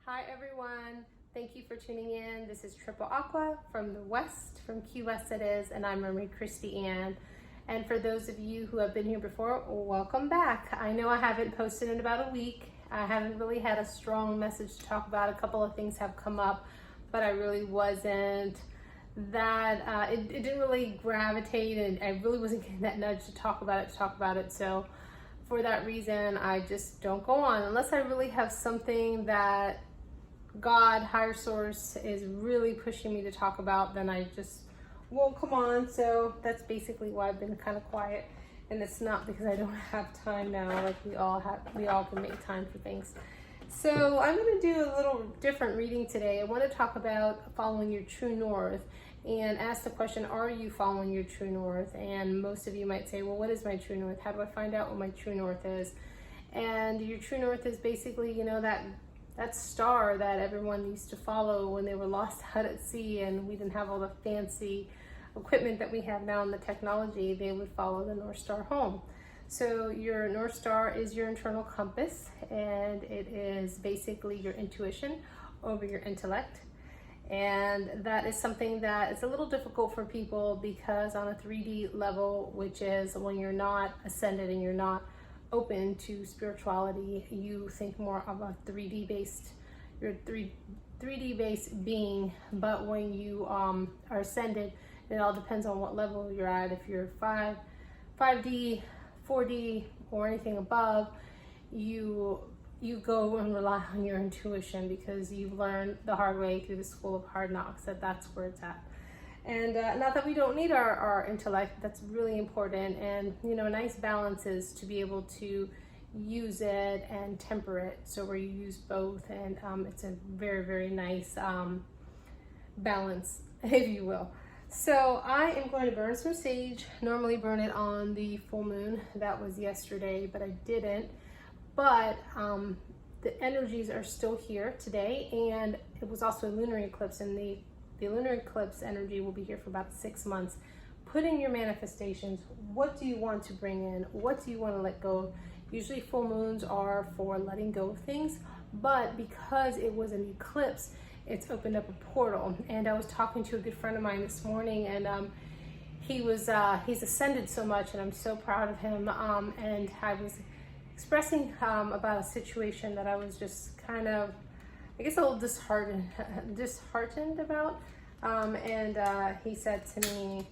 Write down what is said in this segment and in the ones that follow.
Hi everyone, thank you for tuning in. This is Triple Aqua from the West, from Key West it is, and I'm Mermaid Christy Ann. And for those of you who have been here before, welcome back. I know I haven't posted in about a week. I haven't really had a strong message to talk about. A couple of things have come up, but I really wasn't that, it didn't really gravitate, and I really wasn't getting that nudge to talk about it. So for that reason, I just don't go on unless I really have something that God, higher source, is really pushing me to talk about, then I just won't come on. So that's basically why I've been kind of quiet, and it's not because I don't have time now. Like we all can make time for things. So I'm going to do a little different reading today. I want to talk about following your true north and ask the question, are you following your true north? And most of you might say, well, what is my true north? How do I find out what my true north is? And your true north is basically, you know, that star that everyone used to follow when they were lost out at sea and we didn't have all the fancy equipment that we have now in the technology. They would follow the North Star home. So your North Star is your internal compass, and it is basically your intuition over your intellect. And that is something that is a little difficult for people because on a 3D level, which is when you're not ascended and you're not open to spirituality, you think more of a 3D based, you're 3D based being. But when you are ascended, it all depends on what level you're at. If you're 5D, 4D, or anything above, you go and rely on your intuition because you've learned the hard way through the school of hard knocks that that's where it's at. And not that we don't need our intellect, that's really important. And, you know, a nice balance is to be able to use it and temper it. So where you use both, and it's a very, very nice balance, if you will. So I am going to burn some sage. Normally burn it on the full moon. That was yesterday, but I didn't. But the energies are still here today, and it was also a lunar eclipse, and the lunar eclipse energy will be here for about 6 months. Put in your manifestations. What do you want to bring in? What do you want to let go of? Usually full moons are for letting go of things, but because it was an eclipse, it's opened up a portal. And I was talking to a good friend of mine this morning, and he's ascended so much, and I'm so proud of him. And I was expressing about a situation that I was just kind of, I guess, a little disheartened about. And he said to me,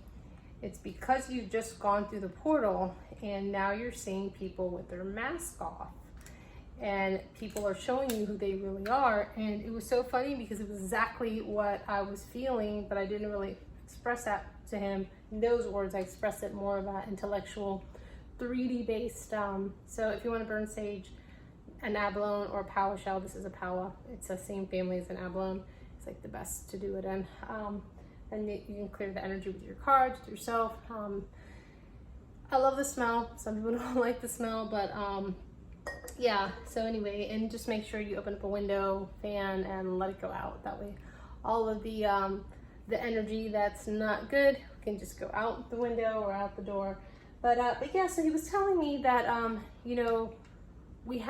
it's because you've just gone through the portal and now you're seeing people with their mask off and people are showing you who they really are. And it was so funny because it was exactly what I was feeling, but I didn't really express that to him in those words. I expressed it more about intellectual, 3D based. So if you want to burn sage, an abalone or a power shell, this is a power. It's the same family as an abalone. It's like the best to do it in. And you can clear the energy with your cards, with yourself. I love the smell. Some people don't like the smell, but yeah. So anyway, and just make sure you open up a window, fan, and let it go out. That way, all of the energy that's not good can just go out the window or out the door. But yeah. So he was telling me that you know, we've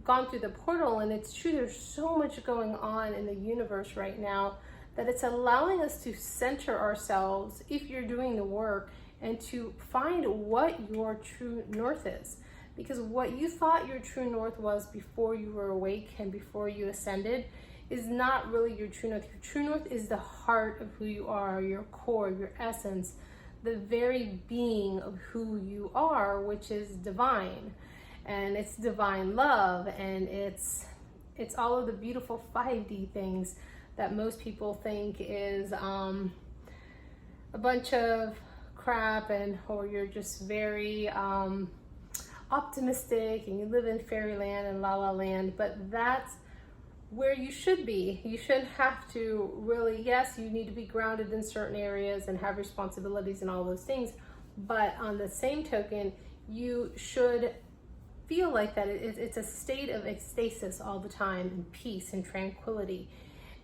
gone through the portal, and it's true, there's so much going on in the universe right now that it's allowing us to center ourselves, if you're doing the work, and to find what your true north is. Because what you thought your true north was before you were awake and before you ascended is not really your true north. Your true north is the heart of who you are, your core, your essence, the very being of who you are, which is divine. And it's divine love, and it's all of the beautiful 5D things that most people think is a bunch of crap, or you're just very optimistic and you live in fairyland and la la land. But that's where you should be. You shouldn't have to really, yes, you need to be grounded in certain areas and have responsibilities and all those things, but on the same token, you should feel like that it's a state of ecstasis all the time, and peace and tranquility.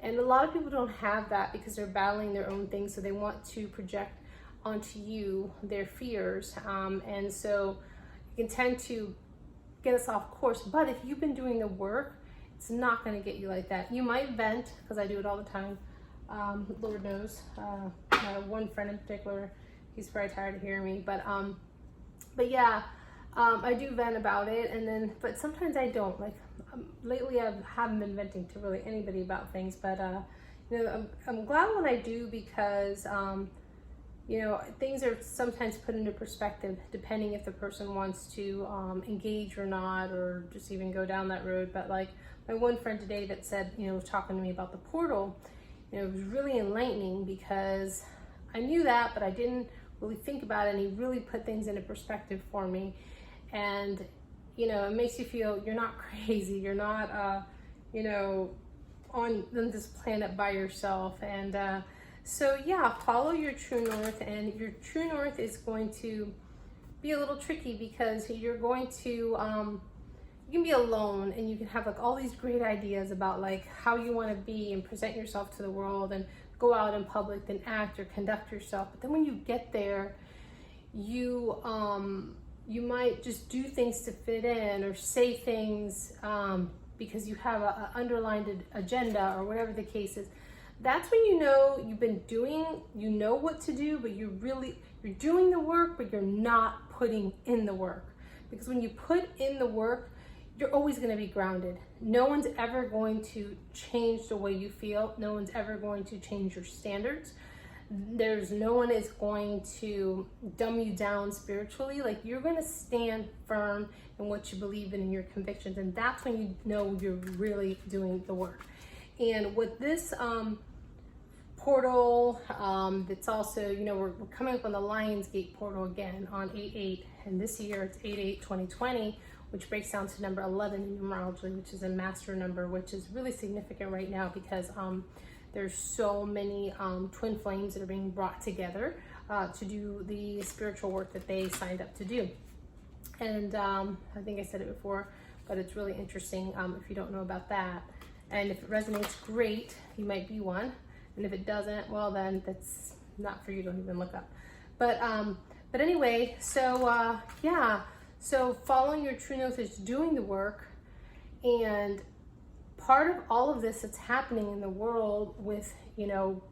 And a lot of people don't have that because they're battling their own things, so they want to project onto you their fears, and so you can tend to get us off course. But if you've been doing the work It's not going to get you like that. You might vent, because I do it all the time. Lord knows. My one friend in particular, he's probably tired of hearing me. But yeah, I do vent about it, but sometimes I don't. Like lately, I haven't been venting to really anybody about things. But you know, I'm glad when I do, because you know, things are sometimes put into perspective depending if the person wants to engage or not, or just even go down that road. But like my one friend today that said, you know, was talking to me about the portal, you know, it was really enlightening, because I knew that, but I didn't really think about it, and he really put things into perspective for me. And you know, it makes you feel you're not crazy, you're not you know, on this planet by yourself. And so yeah, follow your true north, and your true north is going to be a little tricky, because you're going to you can be alone, and you can have like all these great ideas about like how you want to be and present yourself to the world and go out in public and act or conduct yourself. But then when you get there, you might just do things to fit in, or say things because you have an underlined agenda or whatever the case is. That's when you know you've been doing, you know what to do, but you're doing the work, but you're not putting in the work. Because when you put in the work, you're always going to be grounded. No one's ever going to change the way you feel. No one's ever going to change your standards. No one is going to dumb you down spiritually. Like, you're going to stand firm in what you believe in and your convictions. And that's when you know you're really doing the work. And with this portal, that's also, you know, we're coming up on the Lionsgate portal again on 8/8, and this year it's 8/8/2020, which breaks down to number 11 in numerology, which is a master number, which is really significant right now, because there's so many twin flames that are being brought together to do the spiritual work that they signed up to do. And I think I said it before, but it's really interesting if you don't know about that. And if it resonates, great, you might be one. And if it doesn't, well, then that's not for you. Don't even look up. But anyway, so yeah, so following your true north is doing the work. And part of all of this that's happening in the world with, you know,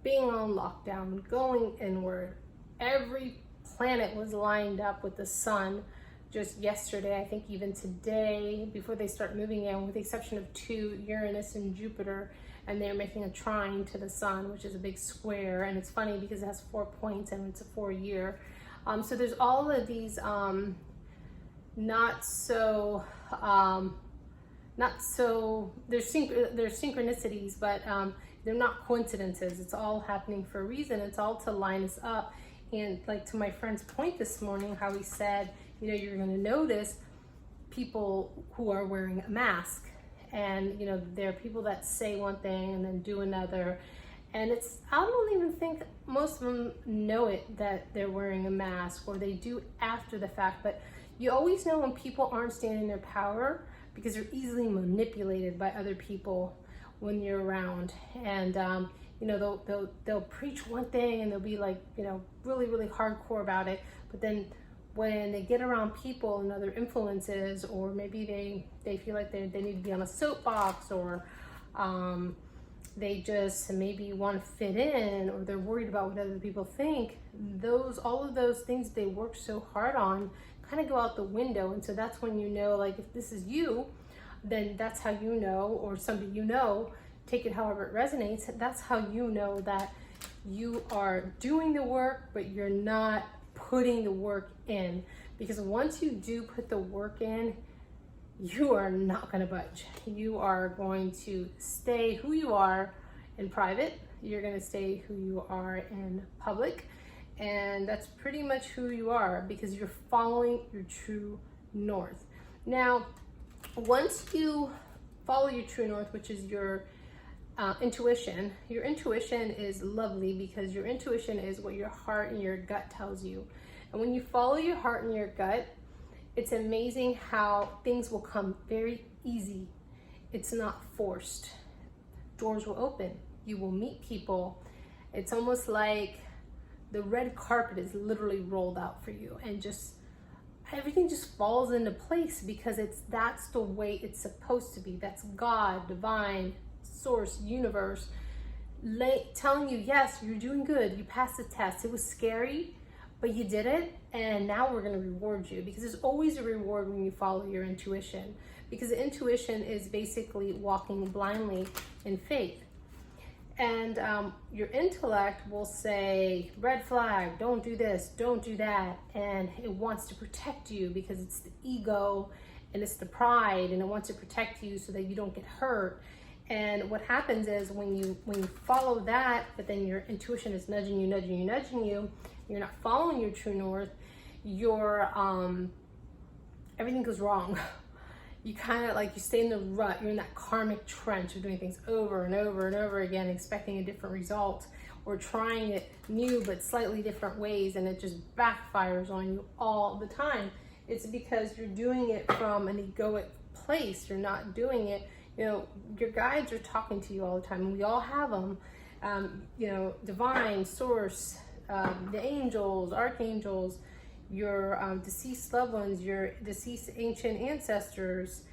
being on lockdown, going inward, every planet was lined up with the sun just yesterday, I think even today, before they start moving in, with the exception of 2, Uranus and Jupiter, and they're making a trine to the sun, which is a big square. And it's funny because it has 4 points and it's a 4-year. So there's all of these there's synchronicities, but they're not coincidences. It's all happening for a reason. It's all to line us up. And like to my friend's point this morning, how he said, you know, you're going to notice people who are wearing a mask. And, you know, there are people that say one thing and then do another. And I don't even think most of them know it, that they're wearing a mask, or they do after the fact. But you always know when people aren't standing in their power, because they're easily manipulated by other people when you're around. And, you know, they'll preach one thing and they'll be like, you know, really, really hardcore about it. But then when they get around people and other influences, or maybe they feel like they need to be on a soapbox, or they just maybe want to fit in, or they're worried about what other people think, all of those things they work so hard on kind of go out the window. And so that's when you know, like, if this is you, then that's how you know, or somebody you know, take it however it resonates, that's how you know that you are doing the work, but you're not putting the work in. Because once you do put the work in, you are not going to budge. You are going to stay who you are in private. You're going to stay who you are in public. And that's pretty much who you are, because you're following your true north. Now, once you follow your true north, which is your intuition is lovely, because your intuition is what your heart and your gut tells you. And when you follow your heart and your gut, it's amazing how things will come very easy. It's not forced. Doors will open. You will meet people. It's almost like the red carpet is literally rolled out for you. And just, everything just falls into place because that's the way it's supposed to be. That's God, divine, source, universe, telling you, yes, you're doing good. You passed the test. It was scary, but you did it. And now we're going to reward you, because there's always a reward when you follow your intuition, because intuition is basically walking blindly in faith. And your intellect will say, red flag, don't do this, don't do that. And it wants to protect you because it's the ego and it's the pride, and it wants to protect you so that you don't get hurt. And what happens is when you follow that, but then your intuition is nudging you, you're not following your true north, everything goes wrong. You kind of like, you stay in the rut, you're in that karmic trench of doing things over and over and over again, expecting a different result, or trying it new but slightly different ways, and it just backfires on you all the time. It's because you're doing it from an egoic place. You're not doing it, your guides are talking to you all the time, and we all have them. Divine source, the angels, archangels, your deceased loved ones, your deceased ancient ancestors,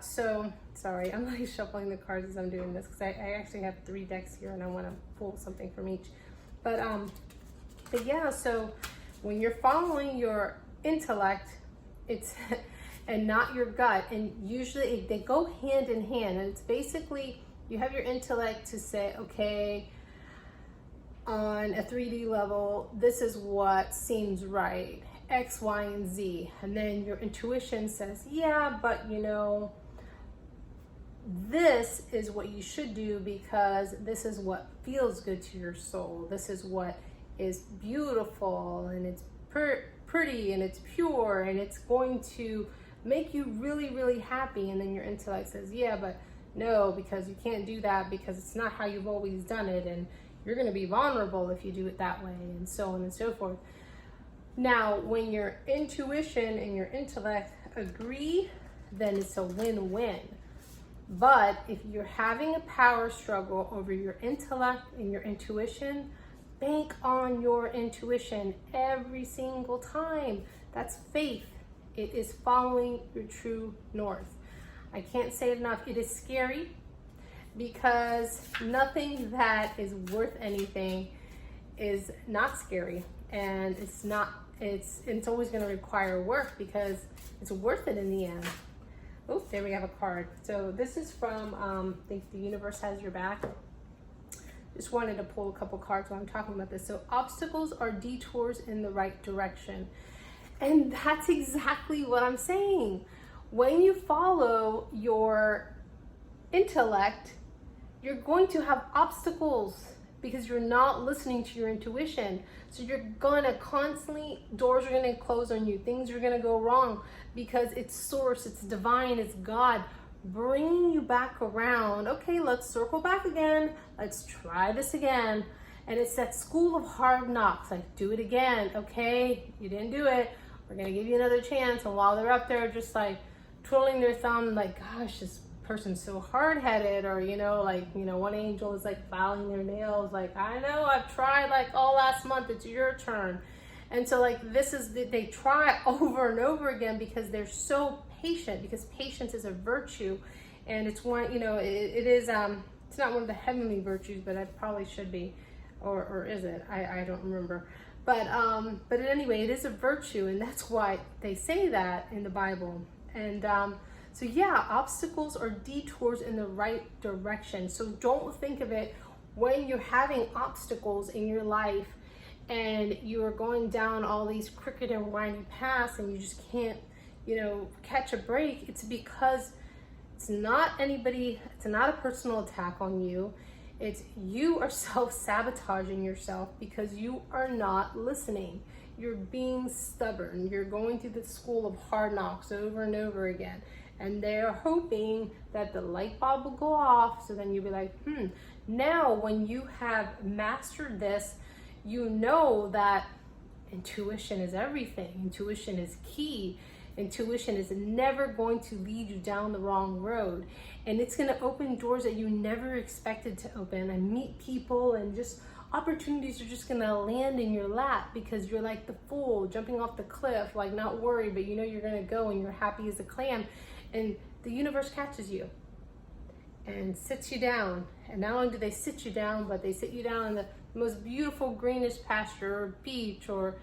so sorry, I'm like shuffling the cards as I'm doing this, because I actually have 3 decks here and I want to pull something from each. But yeah, so when you're following your intellect, it's and not your gut, and usually they go hand in hand, and it's basically, you have your intellect to say, okay, on a 3D level, this is what seems right, X, Y, and Z. And then your intuition says, yeah, but this is what you should do because this is what feels good to your soul. This is what is beautiful, and it's pretty, and it's pure, and it's going to make you really, really happy. And then your intellect says, yeah, but no, because you can't do that because it's not how you've always done it, and you're going to be vulnerable if you do it that way, and so on and so forth. Now, when your intuition and your intellect agree, then it's a win-win. But if you're having a power struggle over your intellect and your intuition, bank on your intuition every single time. That's faith. It is following your true north. I can't say it enough. It is scary, because nothing that is worth anything is not scary, and it's always going to require work, because it's worth it in the end. Oh, there we have a card. So this is from I think The Universe Has Your Back. Just wanted to pull a couple cards while I'm talking about this. So obstacles are detours in the right direction, and that's exactly what I'm saying. When you follow your intellect, you're going to have obstacles because you're not listening to your intuition. So you're gonna constantly, doors are gonna close on you, things are gonna go wrong, because it's source, it's divine, it's God bringing you back around. Okay, let's circle back again. Let's try this again. And it's that school of hard knocks, like, do it again. Okay, you didn't do it. We're gonna give you another chance. And while they're up there just like twiddling their thumb, like, gosh, this person's so hard-headed, or one angel is like filing their nails, like, I know, I've tried like all last month, it's your turn. And so like they try over and over again because they're so patient, because patience is a virtue, and it's one, it is it's not one of the heavenly virtues, but it probably should be, or is it? I don't remember. But anyway, it is a virtue, and that's why they say that in the Bible. And so yeah, obstacles are detours in the right direction. So don't think of it when you're having obstacles in your life and you are going down all these crooked and windy paths and you just can't, catch a break. It's because it's not a personal attack on you. It's you are self-sabotaging yourself because you are not listening. You're being stubborn. You're going through the school of hard knocks over and over again. And they're hoping that the light bulb will go off, so then you'll be like, Now, when you have mastered this, you know that intuition is everything. Intuition is key. Intuition is never going to lead you down the wrong road. And it's going to open doors that you never expected to open, and meet people and just opportunities are just gonna land in your lap because you're like the fool jumping off the cliff, like not worried, but you know you're gonna go and you're happy as a clam, and the universe catches you and sits you down. And not only do they sit you down, but they sit you down in the most beautiful greenish pasture or beach, or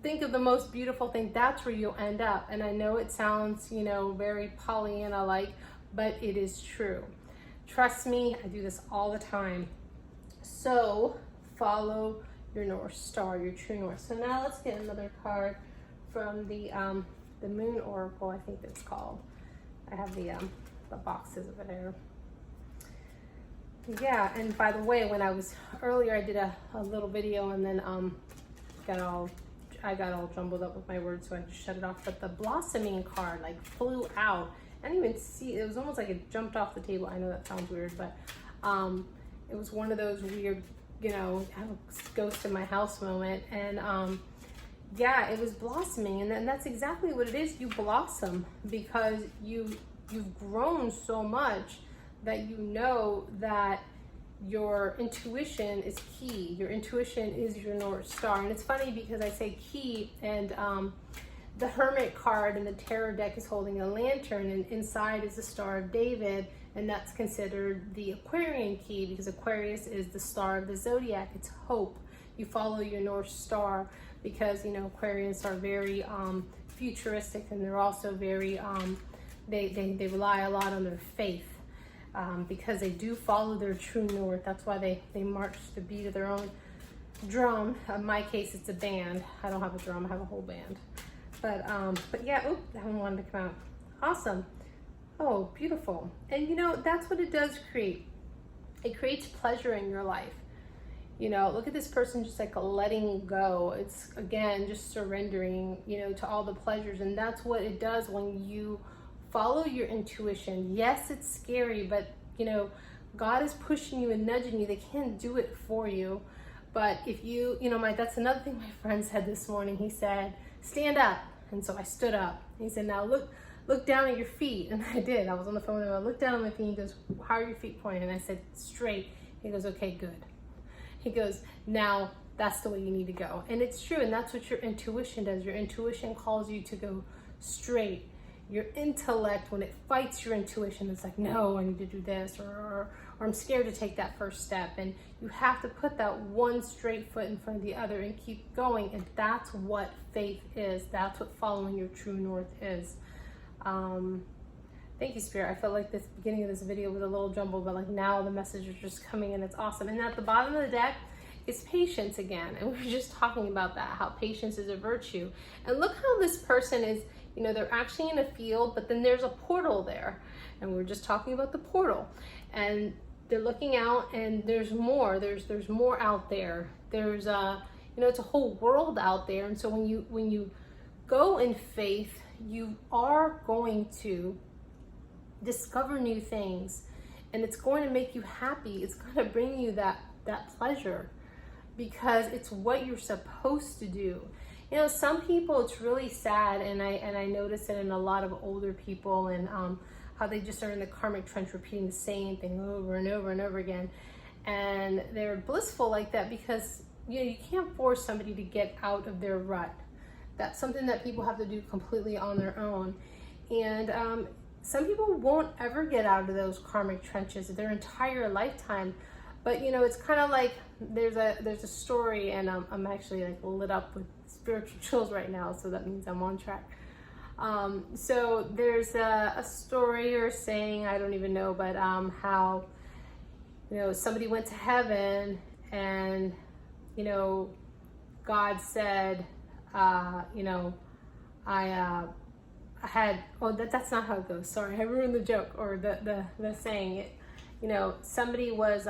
think of the most beautiful thing. That's where you'll end up. And I know it sounds, you know, very Pollyanna-like, but it is true. Trust me, I do this all the time. So follow your North Star, your true north. So now let's get another card from the Moon Oracle, I think it's called. I have the boxes over there. Yeah, and by the way, when I was earlier, I did a little video, and then I got all jumbled up with my words, so I just shut it off. But the blossoming card like flew out. I didn't even see, it was almost like it jumped off the table. I know that sounds weird, but it was one of those weird, you know, I have a ghost in my house moment. And yeah, it was blossoming, and then that's exactly what it is. You blossom because you've grown so much that you know that your intuition is key. Your intuition is your North Star. And it's funny because I say key, and the Hermit card in the tarot deck is holding a lantern, and inside is the Star of David, and that's considered the Aquarian key because Aquarius is the star of the Zodiac. It's hope. You follow your North Star because, you know, Aquarians are very futuristic, and they're also very, they rely a lot on their faith. Because they do follow their true north. That's why they march to the beat of their own drum. In my case, it's a band. I don't have a drum, I have a whole band. But yeah, oop, that one wanted to come out. Awesome. Oh, beautiful. And you know, that's what it does create. It creates pleasure in your life. You know, look at this person just like letting go. It's, again, just surrendering, you know, to all the pleasures. And that's what it does when you follow your intuition. Yes, it's scary, but you know, God is pushing you and nudging you. They can't do it for you. But if you know, that's another thing my friend said this morning. He said, stand up. And so I stood up. He said, now look down at your feet. And I did. I was on the phone and I looked down at my feet. He goes, how are your feet pointing? And I said, straight. He goes, okay, good. He goes, now that's the way you need to go. And it's true. And that's what your intuition does. Your intuition calls you to go straight. Your intellect, when it fights your intuition, it's like, no, I need to do this, or I'm scared to take that first step. And you have to put that one straight foot in front of the other and keep going. And that's what faith is. That's what following your true north is. Thank you, Spirit. I felt like this beginning of this video was a little jumbled, but like now the message is just coming in. It's awesome. And at the bottom of the deck is patience again. And we were just talking about that, how patience is a virtue. And look how this person is, you know, they're actually in a field, but then there's a portal there. And we're just talking about the portal. And they're looking out, and there's more. There's more out there. There's you know, it's a whole world out there. And so when you go in faith, you are going to discover new things, and it's going to make you happy. It's going to bring you that pleasure because it's what you're supposed to do. You know, some people, it's really sad, and I notice it in a lot of older people, and how they just are in the karmic trench repeating the same thing over and over and over again. And they're blissful like that because, you know, you can't force somebody to get out of their rut. That's something that people have to do completely on their own. And some people won't ever get out of those karmic trenches their entire lifetime. But you know, it's kind of like there's a story, and I'm actually like lit up with spiritual chills right now, so that means I'm on track. So there's a story or saying, I don't even know, but how, you know, somebody went to heaven, and you know, God said, you know, I had, oh, that's not how it goes. Sorry, I ruined the joke or the saying. It, you know, somebody was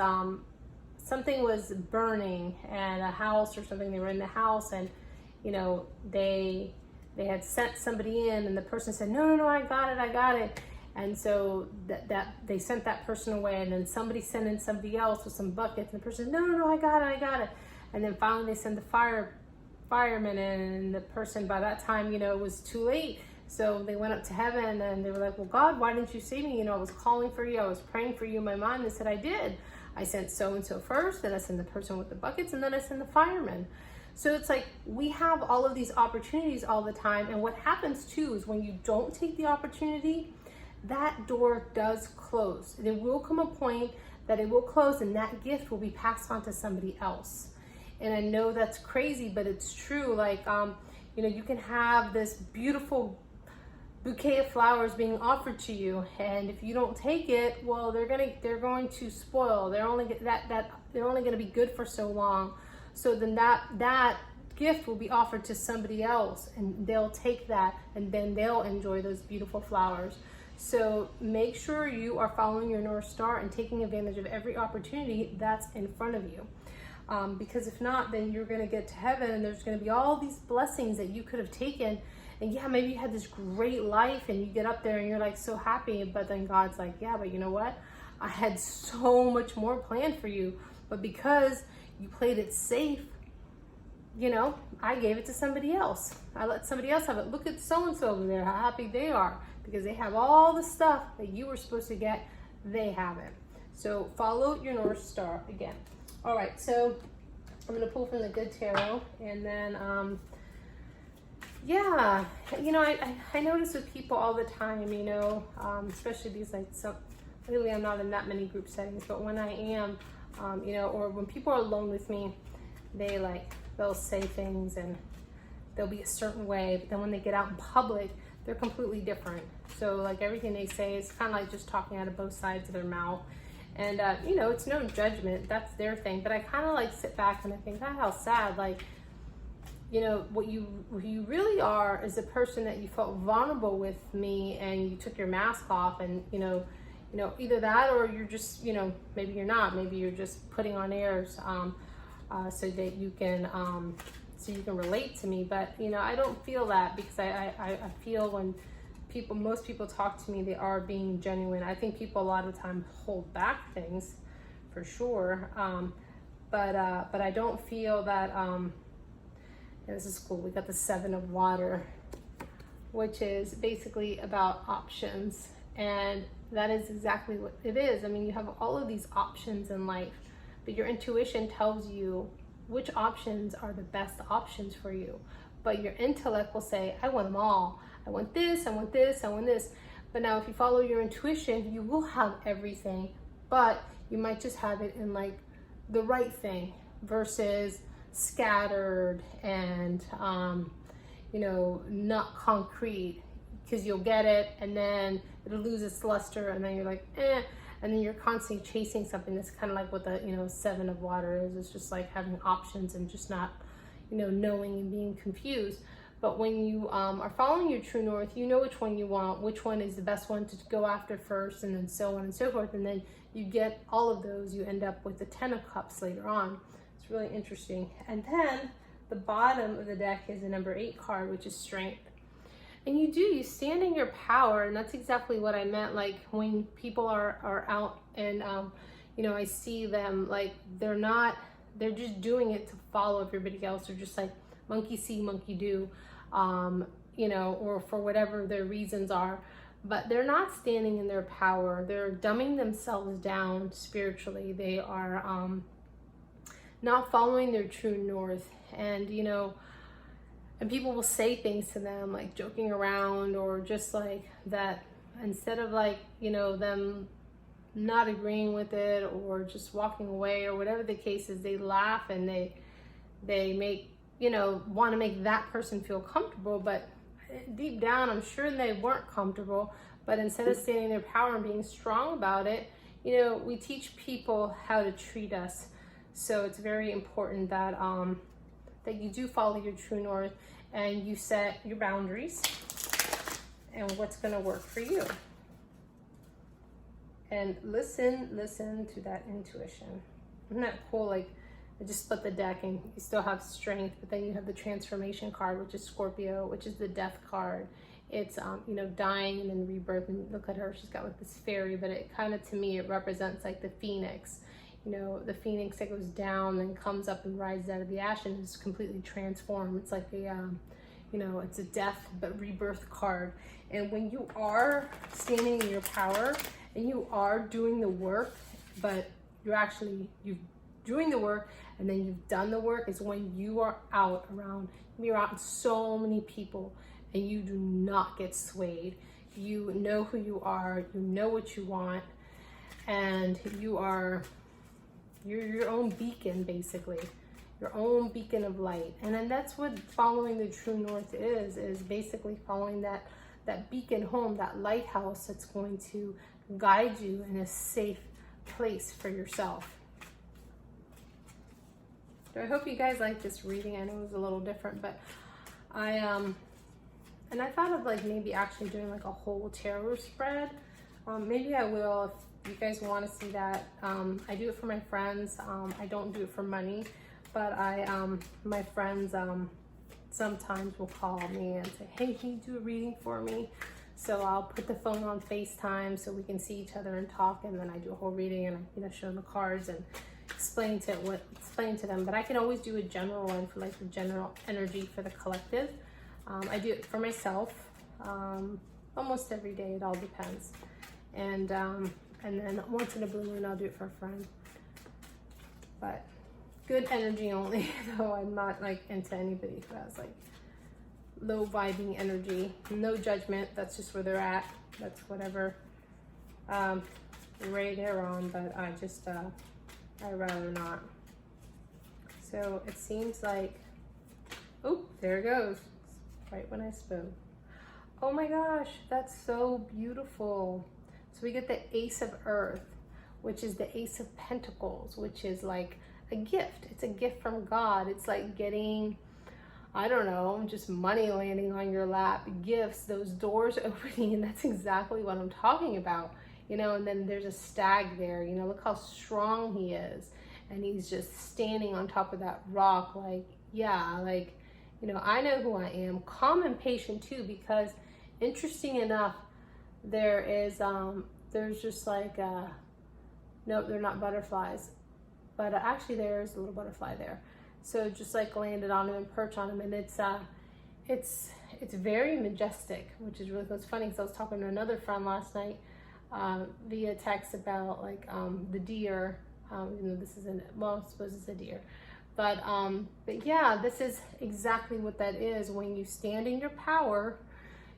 something was burning at a house or something. They were in the house, and you know, they had sent somebody in, and the person said, no, I got it. And so that they sent that person away, and then somebody sent in somebody else with some buckets, and the person said, no, I got it. And then finally they sent the firemen in, and the person, by that time, you know, it was too late. So they went up to heaven, and they were like, well, God, why didn't you save me? You know, I was calling for you. I was praying for you in my mind. They said, I did. I sent so-and-so first, then I send the person with the buckets, and then I send the fireman. So it's like we have all of these opportunities all the time. And what happens too is when you don't take the opportunity, that door does close. There will come a point that it will close and that gift will be passed on to somebody else. And I know that's crazy, but it's true. Like, you know, you can have this beautiful bouquet of flowers being offered to you, and if you don't take it, well, they're going to spoil. They're only going to be good for so long. So then that gift will be offered to somebody else, and they'll take that, and then they'll enjoy those beautiful flowers. So make sure you are following your North Star and taking advantage of every opportunity that's in front of you. Because if not, then you're going to get to heaven and there's going to be all these blessings that you could have taken. And yeah, maybe you had this great life and you get up there and you're like so happy, but then God's like, yeah, but you know what? I had so much more planned for you. But because you played it safe, you know, I gave it to somebody else. I let somebody else have it. Look at so-and-so over there, how happy they are because they have all the stuff that you were supposed to get. They haven't. So follow your North Star again. All right, so I'm going to pull from the Good Tarot, and then, yeah, you know, I notice with people all the time, you know, especially these, like, so really I'm not in that many group settings, but when I am, you know, or when people are alone with me, they'll say things and they'll be a certain way, but then when they get out in public, they're completely different. So, like, everything they say is kind of like just talking out of both sides of their mouth. And, you know, it's no judgment. That's their thing. But I kind of like sit back and I think, God, how sad. Like, you know, what you really are is a person that you felt vulnerable with me and you took your mask off and, you know, either that or you're just, you know, maybe you're not. Maybe you're just putting on airs so that you can relate to me. But, you know, I don't feel that because I feel when most people talk to me, they are being genuine. I think people a lot of the time hold back things for sure. But I don't feel that, this is cool. We got the Seven of Water, which is basically about options. And that is exactly what it is. I mean, you have all of these options in life, but your intuition tells you which options are the best options for you. But your intellect will say, I want them all. I want this, I want this, I want this. But now if you follow your intuition, you will have everything, but you might just have it in like the right thing versus scattered and, you know, not concrete, because you'll get it and then it'll lose its luster and then you're like, eh. And then you're constantly chasing something. That's kind of like what the, you know, Seven of Water is. It's just like having options and just not, you know, knowing and being confused. But when you are following your true north, you know which one you want, which one is the best one to go after first, and then so on and so forth. And then you get all of those, you end up with the Ten of Cups later on. It's really interesting. And then the bottom of the deck is the number 8 card, which is Strength. And you stand in your power, and that's exactly what I meant. Like when people are out and, you know, I see them, like they're just doing it to follow everybody else. They're just like monkey see, monkey do, you know, or for whatever their reasons are. But they're not standing in their power. They're dumbing themselves down spiritually. They are not following their true north. And, you know, and people will say things to them like joking around or just like that, instead of like, you know, them not agreeing with it or just walking away or whatever the case is, they laugh and they make, you know, want to make that person feel comfortable, but deep down I'm sure they weren't comfortable. But instead of standing in their power and being strong about it, you know, we teach people how to treat us. So it's very important that that you do follow your true north and you set your boundaries and what's going to work for you. And listen to that intuition. Isn't that cool? Like, I just split the deck and you still have Strength, but then you have the Transformation card, which is Scorpio, which is the Death card. It's, you know, dying and then rebirth. And look at her, she's got like this fairy, but it kind of, to me, it represents like the phoenix. You know, the phoenix that goes down and comes up and rises out of the ash and is completely transformed. It's like a, you know, it's a death but rebirth card. And when you are standing in your power and you are doing the work, but you've doing the work, and then you've done the work, is when you are out around, you're out in so many people, and you do not get swayed. You know who you are, you know what you want, and you're your own beacon, basically, your own beacon of light. And then that's what following the true north is basically following that beacon home, that lighthouse that's going to guide you in a safe place for yourself. So I hope you guys like this reading. I know it was a little different, but I thought of like maybe actually doing like a whole tarot spread. Maybe I will if you guys want to see that. I do it for my friends. I don't do it for money, but my friends sometimes will call me and say, hey, can you do a reading for me? So I'll put the phone on FaceTime so we can see each other and talk, and then I do a whole reading, and I show them the cards and explain to them. But I can always do a general one for like the general energy for the collective. I do it for myself almost every day. It all depends. And then once in a blue moon, I'll do it for a friend. But good energy only, though I'm not like into anybody who has like low vibing energy. No judgment, that's just where they're at. That's whatever ray they're on, but I'd rather not. So it seems like, oh, there it goes, right when I spoke. Oh my gosh, that's so beautiful. So we get the Ace of Earth, which is the Ace of Pentacles, which is like a gift. It's a gift from God. It's like getting, I don't know, just money landing on your lap, gifts, those doors opening, and that's exactly what I'm talking about. And then there's a stag there, look how strong he is. And he's just standing on top of that rock, like, yeah, like, I know who I am. Calm and patient too, because interesting enough, there's just like, nope, they're not butterflies, but actually there is a little butterfly there. So just like landed on him and perch on him, and it's very majestic, which is really cool. It's funny because I was talking to another friend last night via text about like the deer. This isn't, well, I suppose it's a deer, but yeah, this is exactly what that is. When you stand in your power,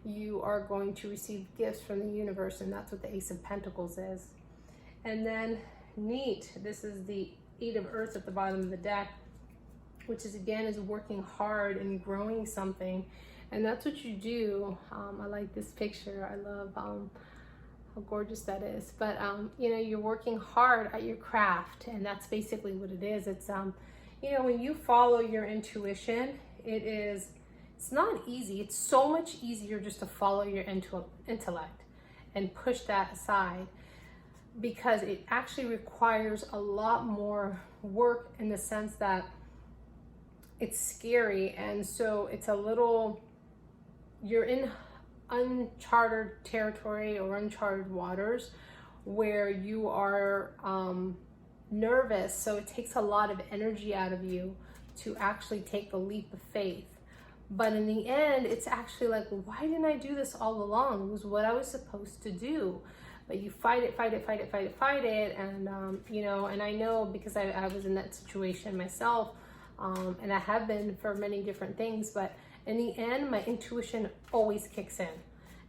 you are going to receive gifts from the universe, and that's what the Ace of Pentacles is. And then neat, this is the Eight of Earths at the bottom of the deck, which is again is working hard and growing something, and that's what you do. I like this picture. I love how gorgeous that is. But you're working hard at your craft, and that's basically what it is. It's when you follow your intuition, it's not easy. It's so much easier just to follow your intellect and push that aside, because it actually requires a lot more work in the sense that it's scary. And so it's a little, you're in uncharted territory or uncharted waters where you are nervous. So it takes a lot of energy out of you to actually take the leap of faith. But in the end, it's actually like, why didn't I do this all along? It was what I was supposed to do. But you fight it, and and I know because I was in that situation myself, and I have been for many different things, but in the end, my intuition always kicks in.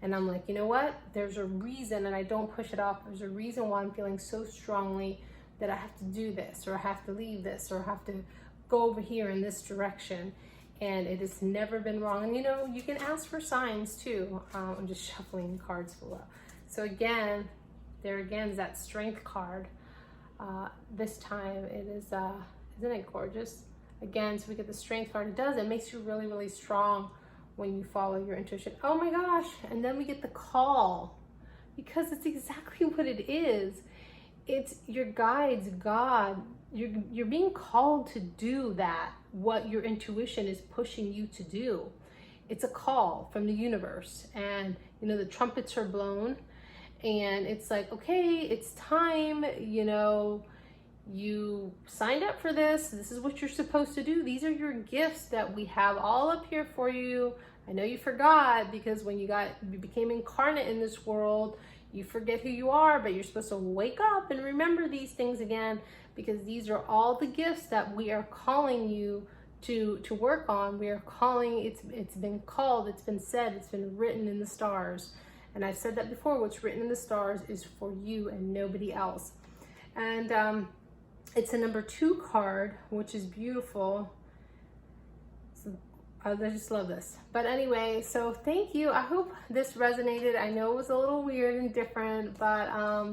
And I'm like, you know what? There's a reason, and I don't push it off. There's a reason why I'm feeling so strongly that I have to do this, or I have to leave this, or I have to go over here in this direction. And it has never been wrong. And you can ask for signs too. I'm just shuffling the cards below. So again, there again is that Strength card. This time it is, isn't it gorgeous? Again, so we get the Strength card. It makes you really, really strong when you follow your intuition. Oh my gosh. And then we get the Call, because it's exactly what it is. It's your guides, God. You're being called to do that, what your intuition is pushing you to do. It's a call from the universe, and the trumpets are blown, and it's like, okay, it's time. You signed up for this. This is what you're supposed to do. These are your gifts that we have all up here for you. I know you forgot, because when you became incarnate in this world, you forget who you are, but you're supposed to wake up and remember these things again, because these are all the gifts that we are calling you to work on. We are calling, it's been called, it's been said, it's been written in the stars. And I've said that before, what's written in the stars is for you and nobody else. And it's a number 2 card, which is beautiful. So, I just love this. But anyway, so thank you. I hope this resonated. I know it was a little weird and different, but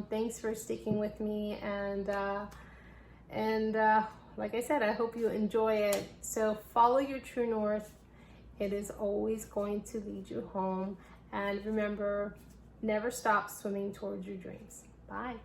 thanks for sticking with me. And like I said, I hope you enjoy it. So follow your true north. It is always going to lead you home. And remember, never stop swimming towards your dreams. Bye.